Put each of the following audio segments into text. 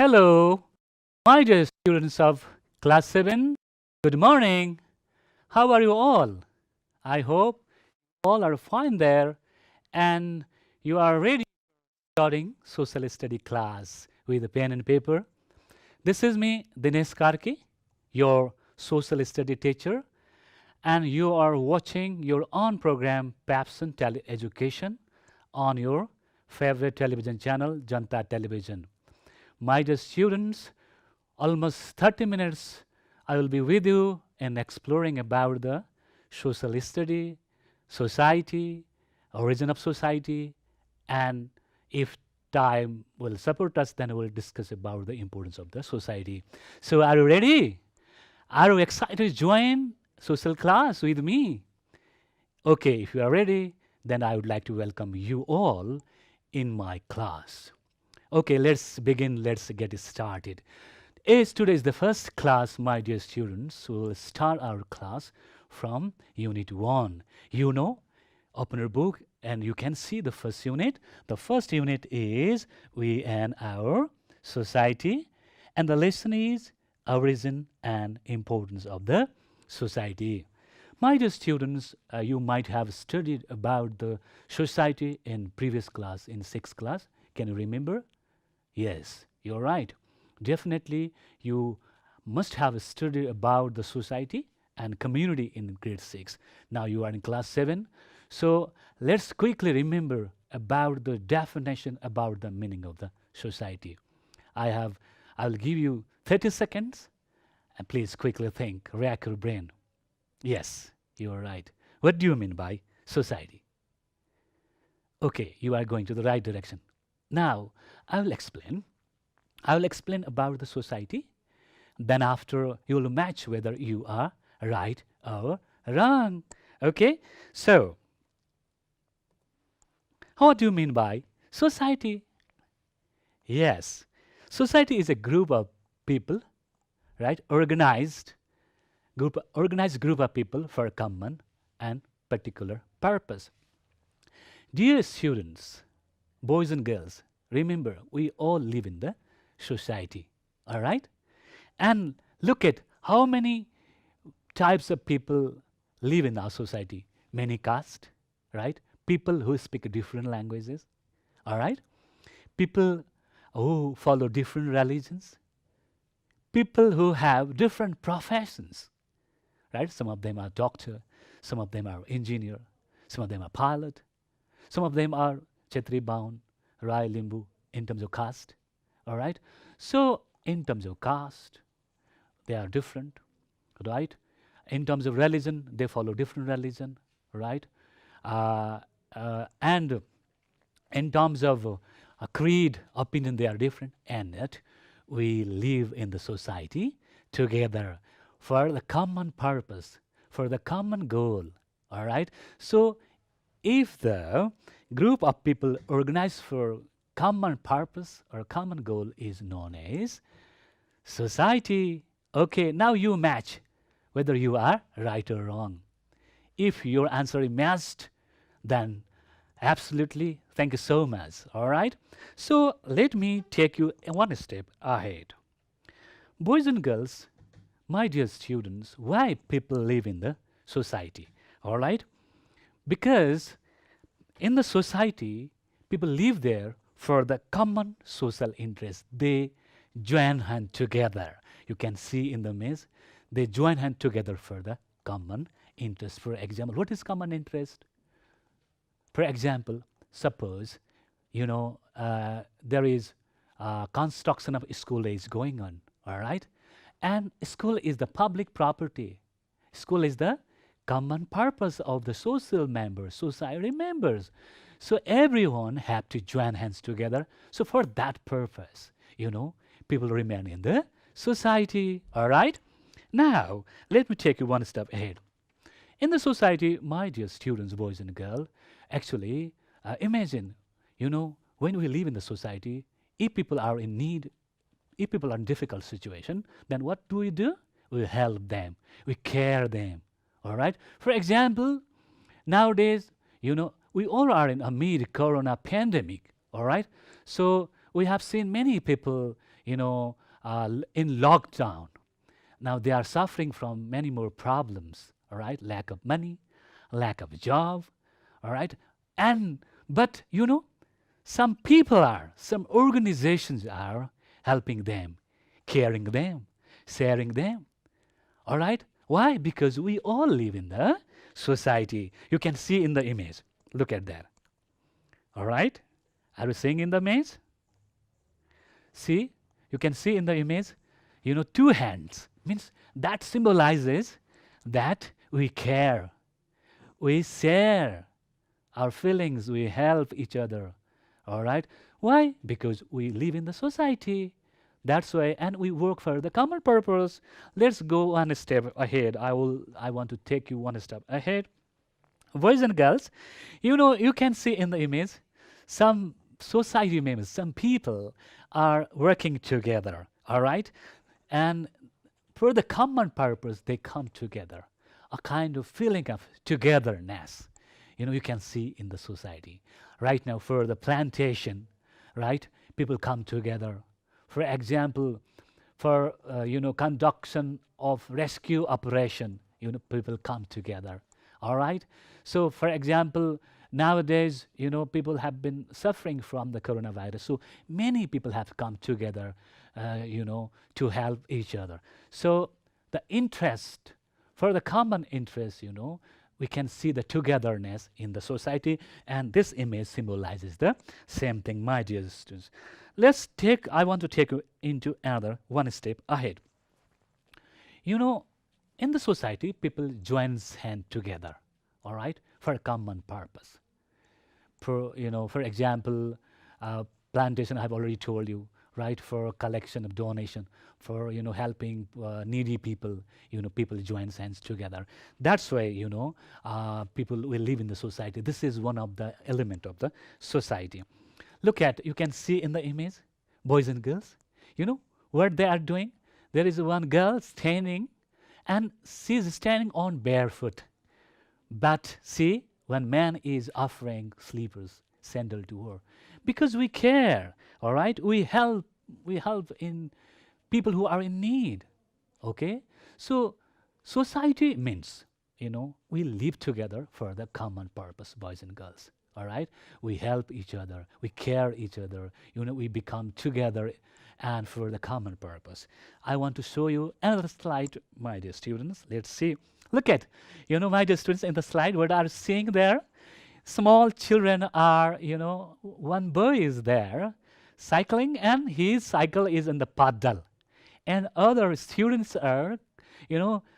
Hello, my dear students of class 7. Good morning. How are you all? I hope all are fine there and you are ready starting social study class with a pen and paper. This is me, Dinesh Karki, your social study teacher, and you are watching your own program, Papson Tele Education, on your favorite television channel, Janta Television. My dear students, almost 30 minutes I will be with you in exploring about the social study, society, origin of society, and if time will support us, then we'll discuss about the importance of the society. So are you ready? Are you excited to join social class with me? Okay, if you are ready, then I would like to welcome you all in my class. Okay, let's begin. Let's get started. As today is the first class, my dear students, we will start our class from Unit 1. You know, open your book and you can see the first unit. The first unit is We and Our Society, and the lesson is Origin and Importance of the Society. My dear students, you might have studied about the society in previous class, in 6th class. Can you remember? Yes, you're right. Definitely, you must have studied about the society and community in grade 6. Now you are in class 7. So let's quickly remember about the definition, about the meaning of the society. I'll give you 30 seconds and please quickly think, rack your brain. Yes, you are right. What do you mean by society? Okay, you are going to the right direction. Now, I will explain. I will explain about the society. Then after, you will match whether you are right or wrong. Okay? So, what do you mean by society? Yes, society is a group of people, right? Organized group of people for a common and particular purpose. Dear students, boys and girls, remember we all live in the society, all right? And look at how many types of people live in our society. Many caste, right? People who speak different languages, all right? People who follow different religions, people who have different professions, right? Some of them are doctor, some of them are engineer, some of them are pilot, some of them are Chetri Baun, Rai Limbu in terms of caste, all right? So in terms of caste, they are different, right? In terms of religion, they follow different religion, right? And in terms of creed, opinion, they are different, and yet we live in the society together for the common purpose, for the common goal, all right? So if the group of people organized for common purpose or common goal is known as society. Okay, now you match whether you are right or wrong. If your answer is matched, then absolutely thank you so much. All right. So let me take you one step ahead. Boys and girls, my dear students, why people live in the society? All right. Because in the society, people live there for the common social interest. They join hand together. You can see in the maze, they join hand together for the common interest. For example, what is common interest? For example, suppose there is construction of school is going on, all right, and school is the public property. School is the common purpose of the social members, society members. So everyone have to join hands together. So for that purpose, people remain in the society. All right. Now let me take you one step ahead. In the society, my dear students, boys and girls, actually, imagine, when we live in the society, if people are in need, if people are in difficult situation, then what do? We help them, we care them, all right? For example, nowadays, we all are in amid corona pandemic, all right? So we have seen many people, in lockdown. Now they are suffering from many more problems, all right? Lack of money, lack of job, all right? And, but, some people are, some organizations are helping them, caring them, sharing them, all right? Why? Because we all live in the society. You can see in the image. Look at that. All right? Are you seeing in the image? See? You can see in the image, two hands. Means that symbolizes that we care. We share our feelings. We help each other. All right? Why? Because we live in the society. That's why, and we work for the common purpose. Let's go one step ahead. I want to take you one step ahead. Boys and girls, you can see in the image, some society members, some people are working together, all right? And for the common purpose, they come together. A kind of feeling of togetherness, you can see in the society. Right now, for the plantation, right? People come together. For example, for conduction of rescue operation, people come together. All right. So, for example, nowadays, people have been suffering from the coronavirus. So many people have come together, to help each other. So the interest for the common interest, we can see the togetherness in the society, and this image symbolizes the same thing, my dear students. I want to take you into another one step ahead. In the society, people join hands together, all right, for a common purpose. For example, plantation, I've already told you, right, for collection of donation, for helping needy people, people join hands together. That's why people will live in the society. This is one of the element of the society. Look at, you can see in the image, boys and girls, what they are doing. There is one girl standing, and she's standing on barefoot. But see, when man is offering slippers, sandal to her, because we care, all right? We help in people who are in need, okay? So society means, we live together for the common purpose, boys and girls, all right? We help each other, we care each other, we become together and for the common purpose. I want to show you another slide, my dear students. Let's see. Look at, my dear students, in the slide, what are you seeing there? Small children are, one boy is there cycling, and his cycle is in the paddle. And other students are,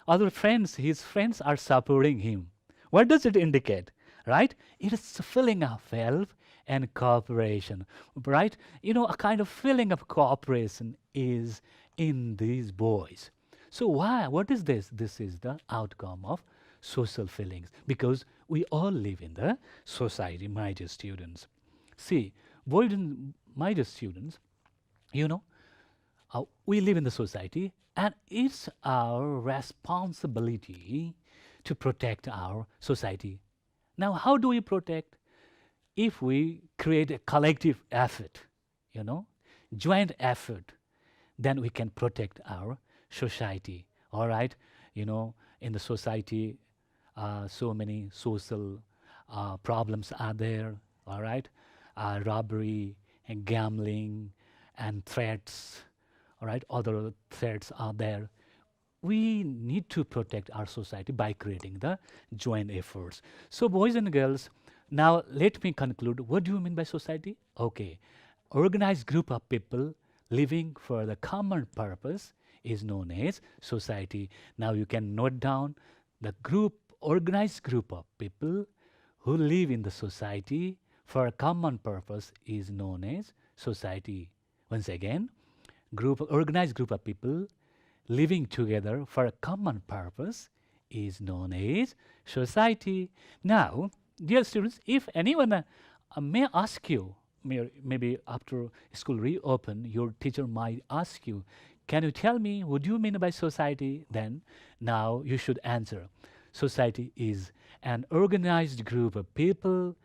other friends, his friends are supporting him. What does it indicate, right? It is a feeling of help and cooperation, right? A kind of feeling of cooperation is in these boys. So why? What is this? This is the outcome of social feelings, because we all live in the society, my dear students. See, boys and my dear students, we live in the society, and it's our responsibility to protect our society. Now, how do we protect? If we create a collective effort, joint effort, then we can protect our society, all right? In the society, so many social problems are there, all right? Robbery and gambling and threats, all right? Other threats are there. We need to protect our society by creating the joint efforts. So boys and girls, now let me conclude. What do you mean by society? Okay, organized group of people living for the common purpose is known as society. Now you can note down the organized group of people who live in the society for a common purpose is known as society. Once again, organized group of people living together for a common purpose is known as society. Now, dear students, if anyone may ask you, maybe after school reopen, your teacher might ask you, can you tell me what do you mean by society? Then now you should answer. Society is an organized group of people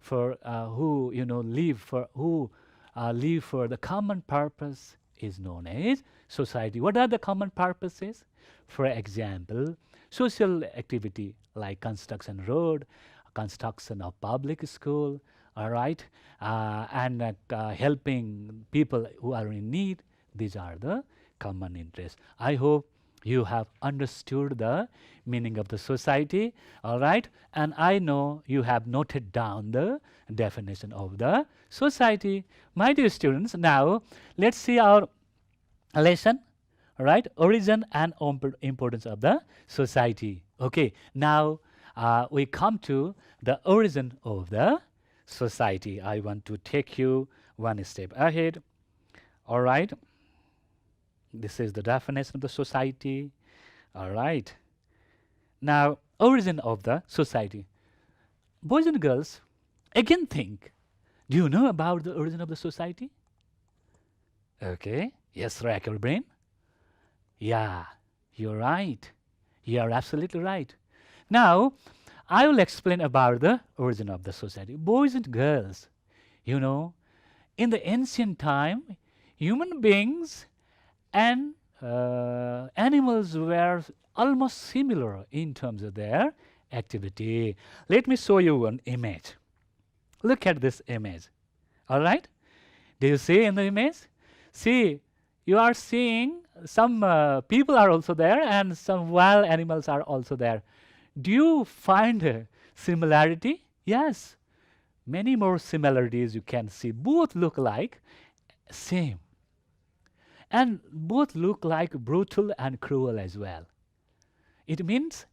who live for the common purpose is known as society. What are the common purposes? For example, social activity like construction road, construction of public school, all right, and helping people who are in need. These are the common interests. I hope you have understood the meaning of the society, all right, and I know you have noted down the definition of the society. My dear students, now let's see our lesson, all right, origin and importance of the society. Okay, now we come to the origin of the society. I want to take you one step ahead, all right. This is the definition of the society, all right. Now, origin of the society. Boys and girls, again think, do you know about the origin of the society? Okay, yes, rack your brain. Yeah, you're right. You're absolutely right. Now, I will explain about the origin of the society. Boys and girls, you know, in the ancient time, human beings and animals were almost similar in terms of their activity. Let me show you one image. Look at this image. All right? Do you see in the image? See, you are seeing some people are also there and some wild animals are also there. Do you find a similarity? Yes. Many more similarities you can see. Both look like same. And both look like brutal and cruel as well. It means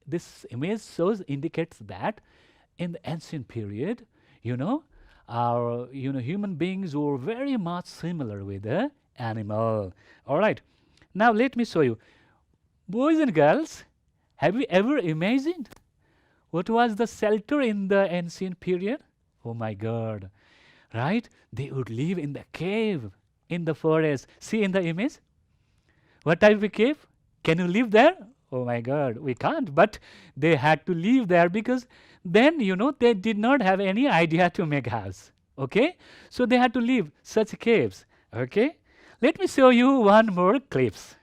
this image indicates that in the ancient period, our human beings were very much similar with the animal. All right. Now let me show you. Boys and girls, have you ever imagined what was the shelter in the ancient period? Oh my God. Right? They would live in the cave, in the forest. See in the image? What type of cave? Can you live there? Oh my God, we can't. But they had to live there because then, they did not have any idea to make house. Okay? So they had to live such caves. Okay? Let me show you one more clips.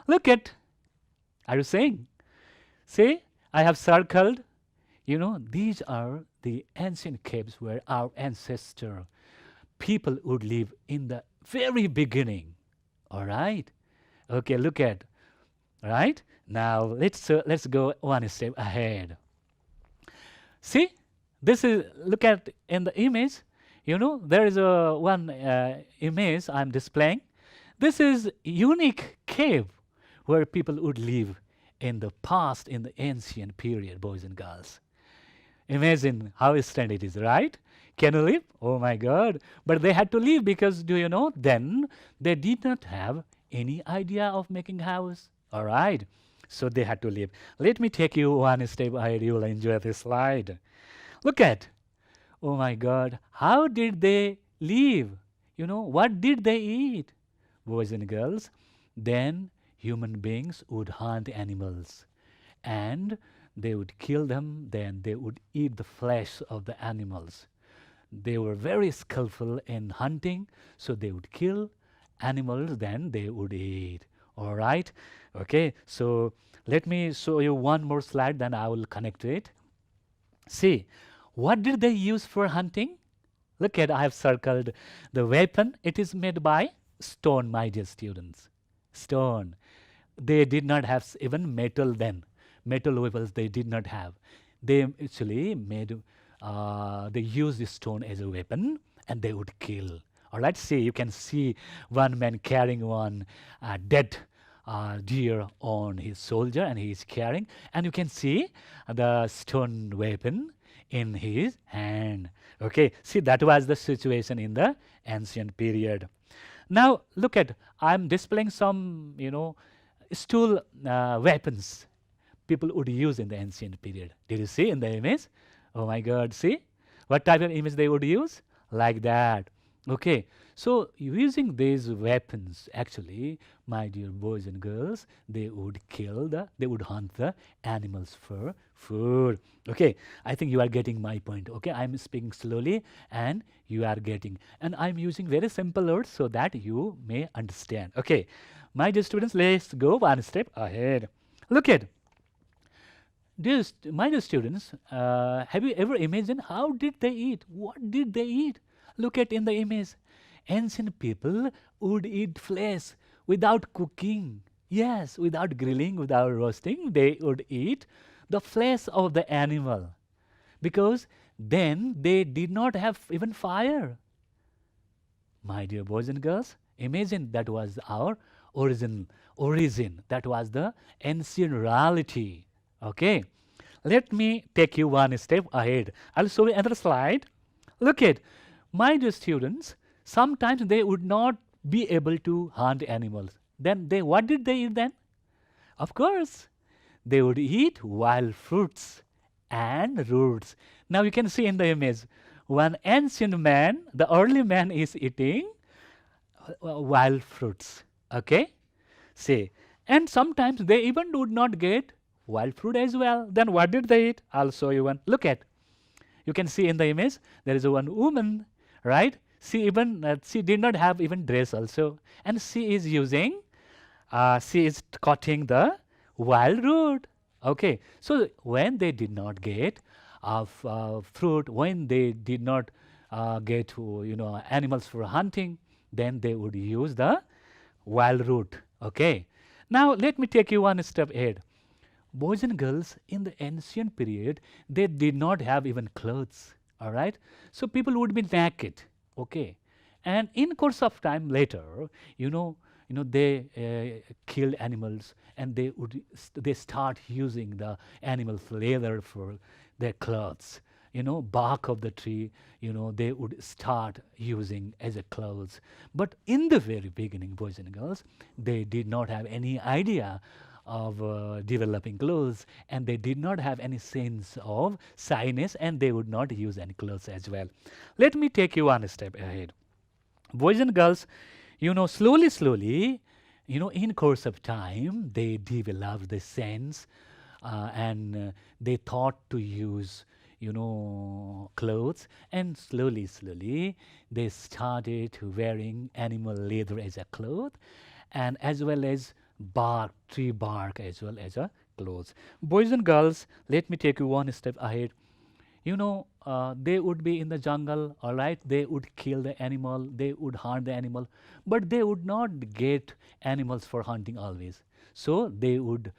Look at, are you saying? See, I have circled. These are the ancient caves where our ancestor people would live in the very beginning. All right? Okay, look at, right? Now let's go one step ahead. See, this is, look at in the image, there is a one image I'm displaying. This is unique cave where people would live in the past, in the ancient period, boys and girls. Imagine how stunning it is, right? Can you live? Oh my God. But they had to leave because, do you know, then they did not have any idea of making house. All right. So they had to leave. Let me take you one step ahead. You will enjoy this slide. Look at. Oh my God. How did they live? What did they eat? Boys and girls. Then human beings would hunt animals. And they would kill them. Then they would eat the flesh of the animals. They were very skillful in hunting. So they would kill animals. Then they would eat. All right. Okay. So let me show you one more slide. Then I will connect to it. See, what did they use for hunting? Look at, I have circled the weapon. It is made by stone, my dear students. Stone. They did not have even metal then. Metal weapons they did not have. They actually made, they used the stone as a weapon and they would kill. All right, see, you can see one man carrying one dead deer on his shoulder and he is carrying. And you can see the stone weapon in his hand. Okay, see, that was the situation in the ancient period. Now, look at, I'm displaying some, stool weapons people would use in the ancient period. Did you see in the image? Oh my God, see? What type of image they would use? Like that. Okay, so using these weapons, actually, my dear boys and girls, they would hunt the animals for food. Okay, I think you are getting my point. Okay, I'm speaking slowly and you are getting, and I'm using very simple words so that you may understand. Okay, my dear students, let's go one step ahead. Look at, my dear students, have you ever imagined how did they eat? What did they eat? Look at in the image. Ancient people would eat flesh without cooking. Yes, without grilling, without roasting, they would eat the flesh of the animal because then they did not have even fire. My dear boys and girls, imagine that was our origin. That was the ancient reality. Okay, let me take you one step ahead. I'll show you another slide. Look at, my dear students, sometimes they would not be able to hunt animals. Then what did they eat then? Of course, they would eat wild fruits and roots. Now you can see in the image, one ancient man, the early man is eating wild fruits. Okay, see, and sometimes they even would not get wild fruit as well. Then what did they eat? I'll show you one. Look at, you can see in the image there is one woman, right? She even she did not have even dress also, and she is using she is cutting the wild root. Okay, so when they did not get fruit, when they did not get animals for hunting, then they would use the wild root. Okay, now let me take you one step ahead. Boys and girls in the ancient period, they did not have even clothes. All right, so people would be naked. Okay, and in course of time later, they killed animals and they start using the animal's leather for their clothes. Bark of the tree, they would start using as a clothes. But in the very beginning, boys and girls, they did not have any idea of developing clothes, and they did not have any sense of shyness, and they would not use any clothes as well. Let me take you one step ahead. Boys and girls, slowly, in course of time, they developed the sense and they thought to use, clothes, and slowly, they started wearing animal leather as a cloth, and as well as tree bark as well as a clothes. Boys and girls, let me take you one step ahead. They would be in the jungle, all right? They would kill the animal, they would hunt the animal, but they would not get animals for hunting always. So they would,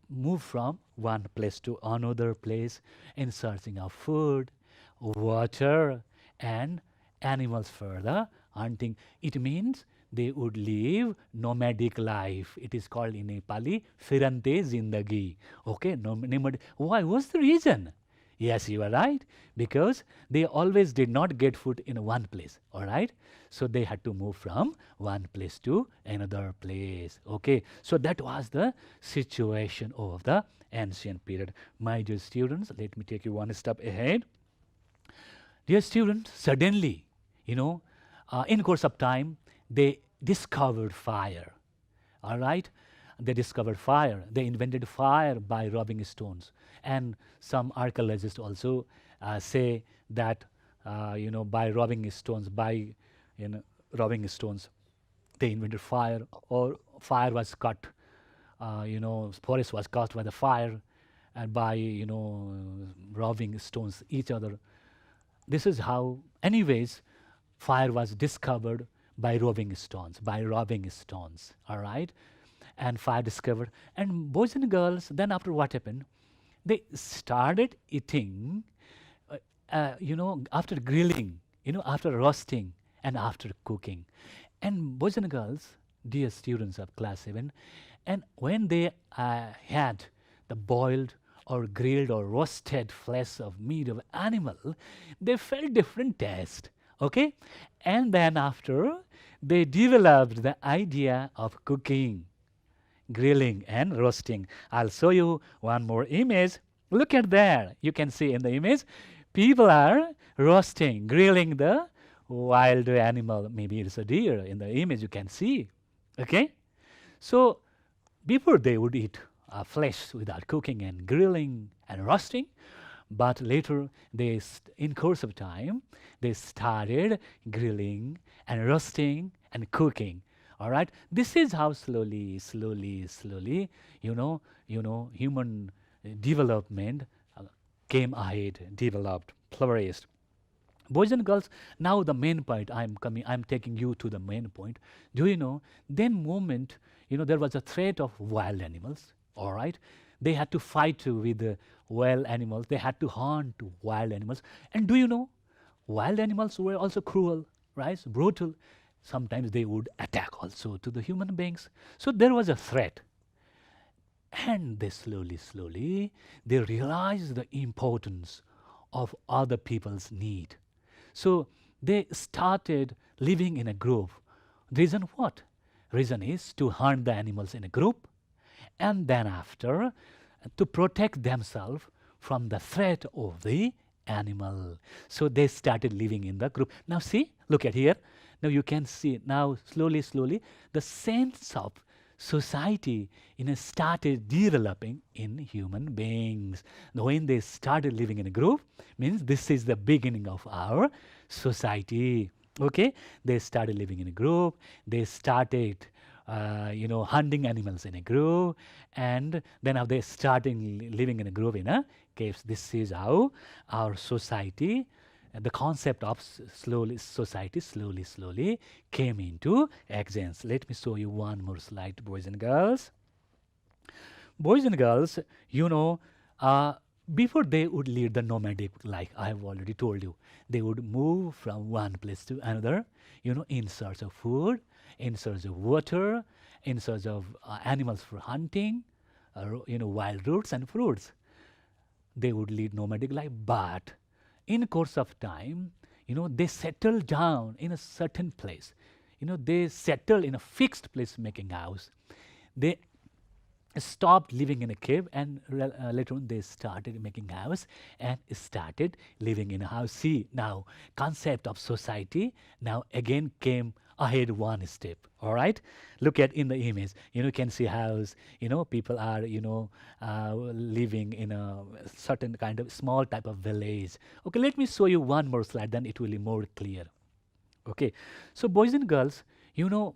move from one place to another place in searching of food, water, and animals for the hunting. It means they would live nomadic life. It is called in Nepali, Firante Zindagi. Okay, nomadic. Why? What's the reason? Yes, you are right. Because they always did not get food in one place. All right. So they had to move from one place to another place. Okay. So that was the situation of the ancient period. My dear students, let me take you one step ahead. Dear students, suddenly, in course of time, they discovered fire. All right, they discovered fire. They invented fire by rubbing stones, and some archaeologists also say that by rubbing stones, they invented fire, or fire was cut. Forest was cut by the fire, and by rubbing stones each other. This is how, anyways, fire was discovered by rubbing stones, all right? And fire discovered. And boys and girls, then after what happened? They started eating, after grilling, after roasting, and after cooking. And boys and girls, dear students of class 7, and when they had the boiled or grilled or roasted flesh of meat of animal, they felt different taste. Okay, and then after they developed the idea of cooking, grilling, and roasting. I'll show you one more image. Look at there. You can see in the image, people are roasting, grilling the wild animal. Maybe it's a deer in the image you can see. Okay, so before they would eat, flesh without cooking and grilling and roasting. But later, in course of time, they started grilling and roasting and cooking. All right, this is how slowly, slowly, slowly, human development uh, came ahead, developed, flourished. Boys and girls, now the main point, I'm taking you to the main point. Do you know, then moment, there was a threat of wild animals, all right? They had to fight with the wild animals. They had to hunt wild animals. And do you know, wild animals were also cruel, right? Brutal. Sometimes they would attack also to the human beings. So there was a threat. And they slowly, slowly, they realized the importance of other people's need. So they started living in a group. Reason what? Reason is to hunt the animals in a group, and then after to protect themselves from the threat of the animal. So they started living in the group. Now see, look at here. Now you can see now slowly, slowly the sense of society started developing in human beings. When they started living in a group, means this is the beginning of our society. Okay, they started living in a group. They started, hunting animals in a group, and then now they started living in a group in a caves. This is how our society, the concept of society slowly came into existence. Let me show you one more slide, boys and girls. Boys and girls, before they would lead the nomadic life, I have already told you, they would move from one place to another, in search of food, in search of water, in search of animals for hunting, wild roots and fruits. They would lead nomadic life, but in course of time, they settle down in a certain place. They settle in a fixed place making house. They stopped living in a cave, and later on they started making house and started living in a house. See, now concept of society now again came ahead one step. All right, look at in the image. You can see house. People are living in a certain kind of small type of village. Okay, let me show you one more slide, then it will be more clear. Okay, so boys and girls,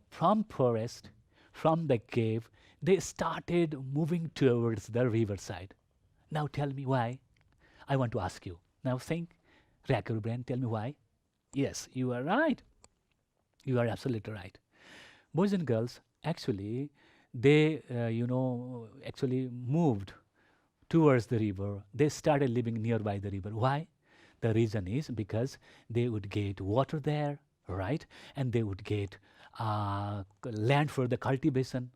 from forest, from the cave, they started moving towards the riverside. Now tell me why. I want to ask you. Now think, rack your brain, tell me why. Yes, you are right. You are absolutely right. Boys and girls, actually, they, actually moved towards the river. They started living nearby the river. Why? The reason is because they would get water there, right? And they would get land for the cultivation,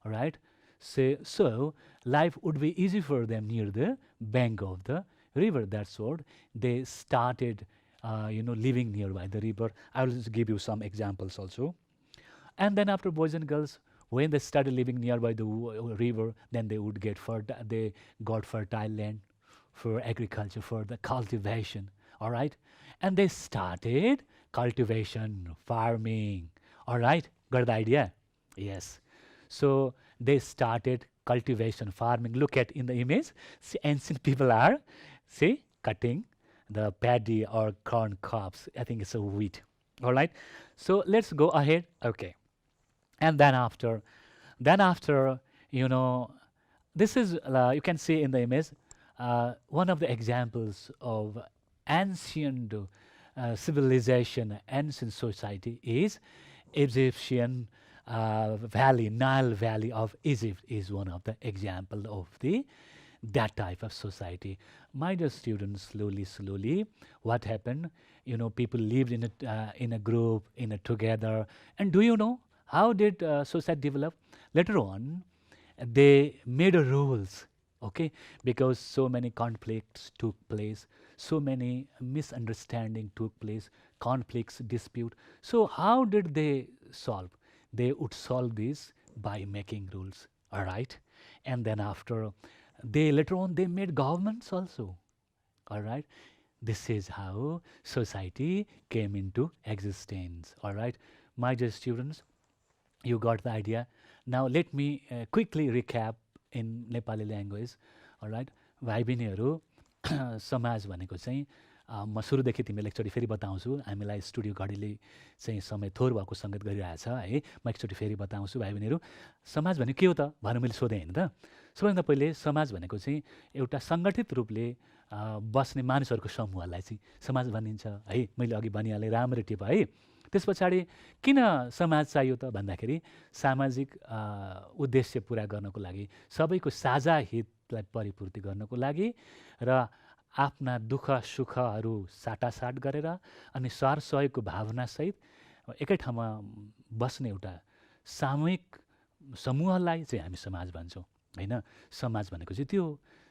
right? So life would be easy for them near the bank of the river. That's what they started, living nearby the river. I will just give you some examples also. And then after, boys and girls, when they started living nearby the river, then they would get they got fertile land for agriculture, for the cultivation. All right, and they started cultivation, farming. All right, got the idea? Yes. So they started cultivation, farming. Look at in the image. See, ancient people are, see, cutting the paddy or corn cobs. I think it's a wheat. All right. So let's go ahead. Okay. And then after, this is you can see in the image one of the examples of ancient civilization, ancient society is Egyptian valley, Nile Valley of Egypt is one of the example of that type of society. My dear students, slowly, what happened? People lived in a group, together. And do you know how did society develop? Later on, they made rules, okay? Because so many conflicts took place, so many misunderstanding took place, conflicts, dispute. So how did they solve? They would solve this by making rules, all right? And then after, later on they made governments also, all right? This is how society came into existence, all right? My dear students, you got the idea. Now let me quickly recap in Nepali language all right भाइ बहिनीहरू समाज भनेको चाहिँ म सुरुदेखि तिमीलाई एकचोटि फेरि बताउँछु हामीलाई स्टुडियो घडीले चाहिँ समय थोर भएको सङ्गत गरिरहेछ है म एकचोटि फेरि बताउँछु भाइ बहिनीहरू समाज भनेको के हो त भनेर मैले सोधेँ होइन त सबैभन्दा पहिले समाज भनेको चाहिँ एउटा सङ्गठित रूपले बस्ने मानिसहरूको समूहलाई चाहिँ समाज भनिन्छ है मैले अघि भनिहालेँ राम्ररी टिप है त्यस पछाडि किन समाज चाहियो त भन्दाखेरि सामाजिक उद्देश्य पुरा गर्नको लागि सबैको साझा हितलाई परिपूर्ति गर्नको लागि र आफ्ना दुःख सुखहरू साटासाट गरेर अनि सरसहयोगको भावनासहित एकै ठाउँमा बस्ने एउटा सामूहिक समूहलाई चाहिँ हामी समाज भन्छौँ होइन समाज भनेको चाहिँ त्यो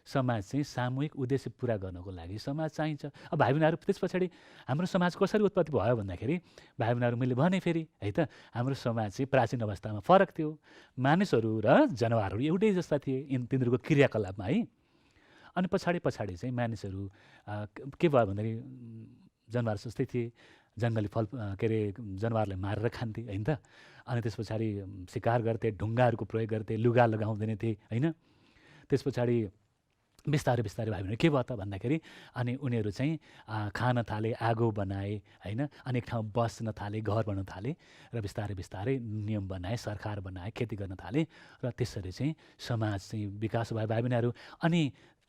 समाज चाहिँ सामूहिक उद्देश्य पुरा गर्नको लागि समाज चाहिन्छ अब भाइ बहिनीहरू त्यस पछाडि हाम्रो समाज कसरी उत्पत्ति भयो भन्दाखेरि भाइ बहिनीहरू मैले भने फेरि है त हाम्रो समाज चाहिँ प्राचीन अवस्थामा फरक थियो मानिसहरू र जनावरहरू एउटै जस्ता थिए तिनीहरूको क्रियाकलापमा है अनि पछाडि चाहिँ मानिसहरू के भयो भन्दाखेरि जनावर जस्तै थिए जङ्गली फल के अरे जनावरलाई मारेर खान्थे होइन त अनि त्यस पछाडि शिकार गर्थे ढुङ्गाहरूको प्रयोग गर्थे लुगा लगाउँदैन थिए होइन त्यस पछाडि बिस्तारै भाइ बहिनी के भयो त भन्दाखेरि अनि उनीहरू चाहिँ खान थाले आगो बनाए होइन अनि एक ठाउँ बस्न थाले घर बनाउन थाले र बिस्तारै नियम बनाए सरकार बनाए खेती गर्न थाले र त्यसरी चाहिँ समाज चाहिँ विकास भयो भाइ बहिनीहरू अनि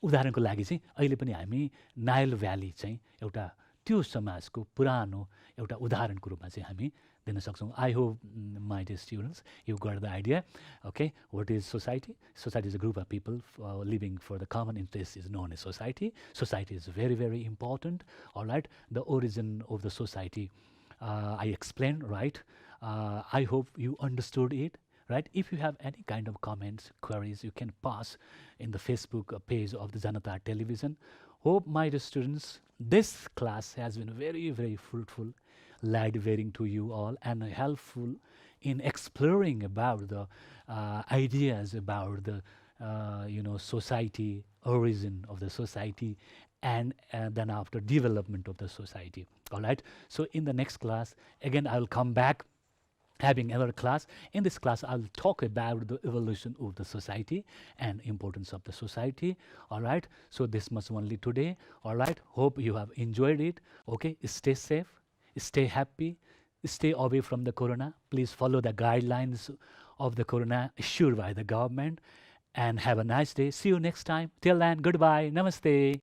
उदाहरणको लागि चाहिँ अहिले पनि हामी नाइल भ्याली चाहिँ एउटा त्यो समाजको पुरानो एउटा उदाहरणको रूपमा चाहिँ हामी दिन सक्छौँ I hope my dear students you got the idea okay what is society is a group of people living for the common interest is known as society is very important all right the origin of the society I explained right I hope you understood it right if you have any kind of comments queries you can pass in the Facebook page of the Janata Television hope my dear students this class has been very fruitful light bearing to you all and helpful in exploring about the ideas about the society origin of the society and then after development of the society all right so in the next class again I will come back having another class. In this class, I'll talk about the evolution of the society and importance of the society. All right. So this much only today. All right. Hope you have enjoyed it. Okay. Stay safe. Stay happy. Stay away from the corona. Please follow the guidelines of the corona issued by the government. And have a nice day. See you next time. Till then, goodbye. Namaste.